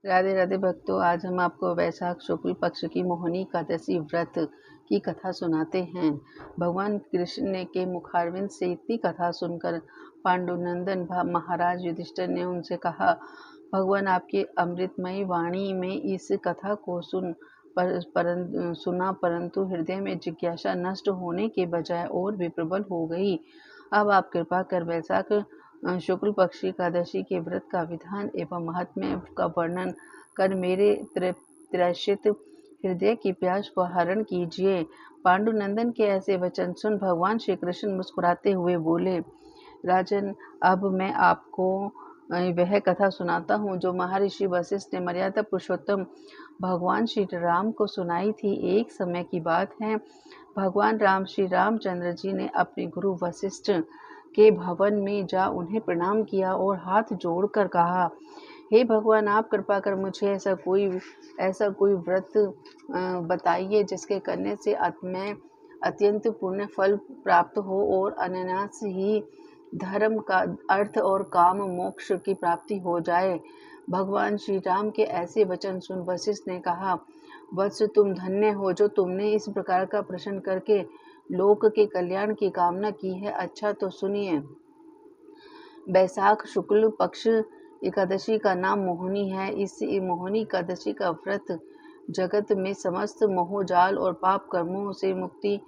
राधे राधे भक्तों, आज हम आपको वैशाख शुक्ल पक्ष की मोहिनी एकादशी व्रत की कथा सुनाते हैं। भगवान कृष्ण ने के मुखारविंद से इतनी कथा सुनकर पांडुनंदन महाराज युधिष्ठिर ने उनसे कहा, भगवान आपकी अमृतमयी वाणी में इस कथा को सुना, परंतु हृदय में जिज्ञासा नष्ट होने के बजाय और भी प्रबल हो गई। अब आप कृपा कर वैशाख शुक्ल पक्ष एकादशी के व्रत का विधान एवं महात्म्य का वर्णन कर मेरे त्रैषित हृदय की प्यास को हरण कीजिए। पांडुनंदन के ऐसे वचन सुन भगवान श्री कृष्ण मुस्कुराते हुए बोले, राजन, अब मैं आपको वह कथा सुनाता हूँ जो महर्षि वशिष्ठ ने मर्यादा पुरुषोत्तम भगवान श्री राम को सुनाई थी। एक समय की बात है, भगवान राम श्री रामचंद्र जी ने अपने गुरु वशिष्ठ के भवन में जा उन्हें प्रणाम किया और हाथ जोड़कर कहा, हे भगवान, आप कृपा कर मुझे ऐसा कोई व्रत बताइए जिसके करने से मैं अत्यंत पुण्य फल प्राप्त हो और अनायास ही धर्म का अर्थ और काम मोक्ष की प्राप्ति हो जाए। भगवान श्री राम के ऐसे वचन सुन वशिष्ठ ने कहा, वत्स, तुम धन्य हो जो तुमने इस प्रकार का प्रश्न करके लोक के कल्याण की कामना की है। अच्छा तो सुनिए। वैशाख शुक्ल पक्ष एकादशी का नाम मोहिनी है। इस मोहिनी एकादशी का व्रत जगत में समस्त मोहजाल और पाप कर्मों से मुक्ति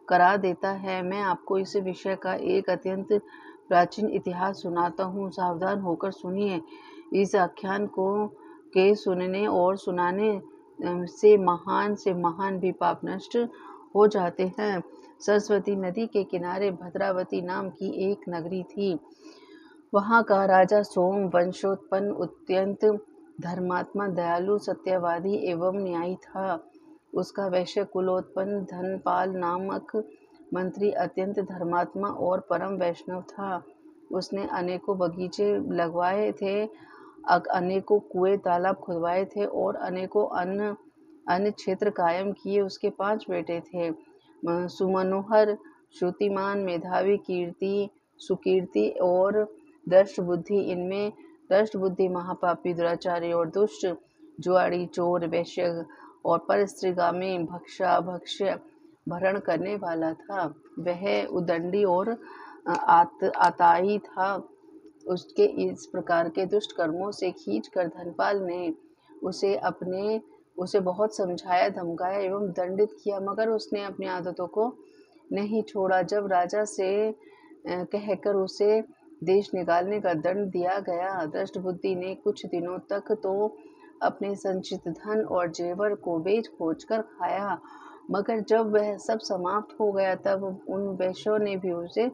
करा देता है। मैं आपको इस विषय का एक अत्यंत प्राचीन इतिहास सुनाता हूँ, सावधान होकर सुनिए। इस आख्यान को के सुनने और सुनाने से महान भी पाप नष्ट हो जाते हैं। सरस्वती नदी के किनारे भद्रावती नाम की एक नगरी थी। वहाँ का राजा सोम वंशोत्पन्न अत्यंत धर्मात्मा, दयालु, सत्यवादी एवं न्यायी था। उसका वैश्य कुलोत्पन्न धनपाल नामक मंत्री अत्यंत धर्मात्मा और परम वैष्णव था। उसने अनेकों बगीचे लगवाए थे, अनेकों कुएं तालाब खुदवाए थे और अनेकों अन्य क्षेत्र कायम किए। उसके 5 बेटे थे, सुमनोहर, श्रुतिमान, मेधावी, कीर्ति, सुकीर्ति और दृष्ट बुद्धि। इनमें दृष्ट बुद्धि महापापी, दुराचारी और दुष्ट, जुआड़ी, चोर, वैश्य और परस्त्रीगामी, भक्ष्य भरण करने वाला था। वह उदंडी और आताई था। उसके इस प्रकार के दुष्ट कर्मों से खींचकर धनपाल ने उसे बहुत समझाया, धमकाया एवं दंडित किया, मगर उसने अपनी आदतों को नहीं छोड़ा। जब राजा से कहकर उसे देश निकालने का दंड दिया गया, दृष्ट बुद्धि ने कुछ दिनों तक तो अपने संचित धन और जेवर को बेच खोज कर खाया, मगर जब वह सब समाप्त हो गया तब उन वैश्यों ने भी उसे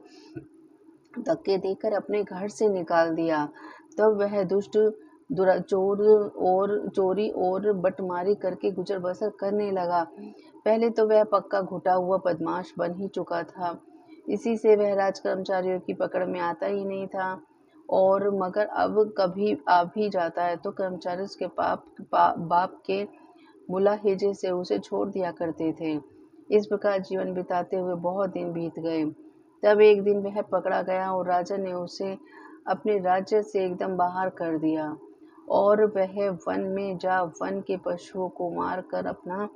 धक्के देकर अपने घर से निकाल दिया। तब वह दुष्ट चोरी और बटमारी करके गुजर बसर करने लगा। पहले तो वह पक्का घुटा हुआ बदमाश बन ही चुका था। इसी से वह राज कर्मचारियों की पकड़ में आता ही नहीं था, और मगर अब कभी आ भी जाता है तो कर्मचारी उसके बाप के मुलाहिजे से उसे छोड़ दिया करते थे। इस प्रकार जीवन बिताते हुए बहुत दिन बीत गए। तब एक दिन वह पकड़ा गया और राजा ने उसे अपने राज्य से एकदम बाहर कर दिया और वह वन में जा वन के पशुओं को मार कर अपना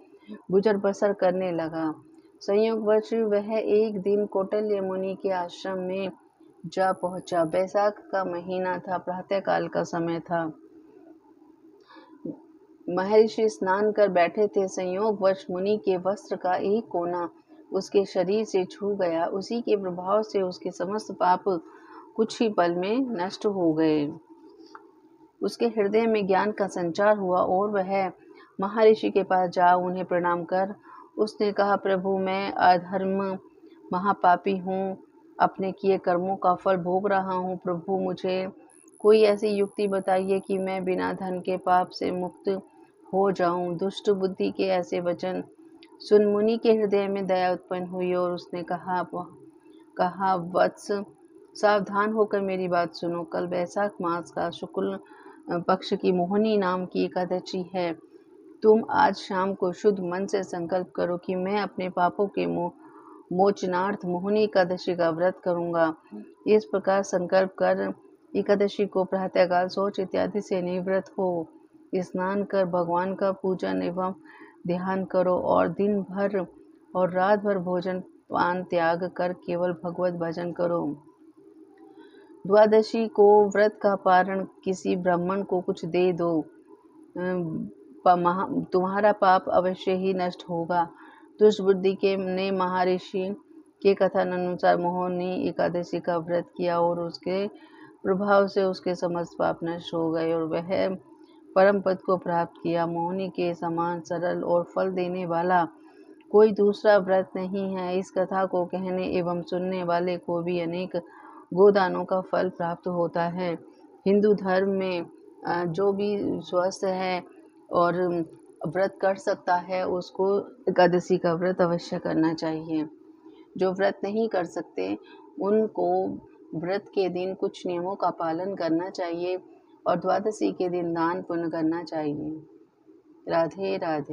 गुजर बसर करने लगा। संयोगवश वह एक दिन कौटिल्य मुनि के आश्रम में जा पहुंचा। बैसाख का महीना था, प्रातःकाल का समय था। महर्षि स्नान कर बैठे थे। संयोगवश मुनि के वस्त्र का एक कोना उसके शरीर से छू गया। उसी के प्रभाव से उसके समस्त पाप कुछ ही पल में नष्ट हो गए। उसके हृदय में ज्ञान का संचार हुआ और वह महर्षि के पास जा उन्हें प्रणाम कर उसने कहा, प्रभु, मैं अधर्म महापापी हूँ, अपने किए कर्मों का फल भोग रहा हूँ। प्रभु, मुझे कोई ऐसी युक्ति बताइए कि मैं बिना धन के पाप से मुक्त हो जाऊं। दुष्ट बुद्धि के ऐसे वचन सुन मुनि के हृदय में दया उत्पन्न हुई और उसने कहा, वत्स, सावधान होकर मेरी बात सुनो। कल वैशाख मास का शुक्ल पक्ष की मोहिनी नाम की एकादशी है। तुम आज शाम को शुद्ध मन से संकल्प करो कि मैं अपने पापों के मोचनार्थ मोहिनी एकादशी का व्रत करूंगा। इस प्रकार संकल्प कर एकादशी को प्रातःकाल शौच इत्यादि से निवृत्त हो स्नान कर भगवान का पूजन एवं ध्यान करो और दिन भर और रात भर भोजन पान त्याग कर केवल भगवत भजन करो। द्वादशी को व्रत का पारण किसी ब्राह्मण को कुछ दे दो, तुम्हारा पाप अवश्य ही नष्ट होगा। दुष्ट बुद्धि के ने महर्षि के कथन अनुसार मोहन ने एकादशी का व्रत किया और उसके प्रभाव से उसके समस्त पाप नष्ट हो गए और वह परम पद को प्राप्त किया। मोहिनी के समान सरल और फल देने वाला कोई दूसरा व्रत नहीं है। इस कथा को कहने एवं सुनने वाले को भी अनेक गोदानों का फल प्राप्त होता है। हिंदू धर्म में जो भी स्वस्थ है और व्रत कर सकता है उसको एकादशी का व्रत अवश्य करना चाहिए। जो व्रत नहीं कर सकते उनको व्रत के दिन कुछ नियमों का पालन करना चाहिए और द्वादशी के दिन दान पुण्य करना चाहिए। राधे राधे।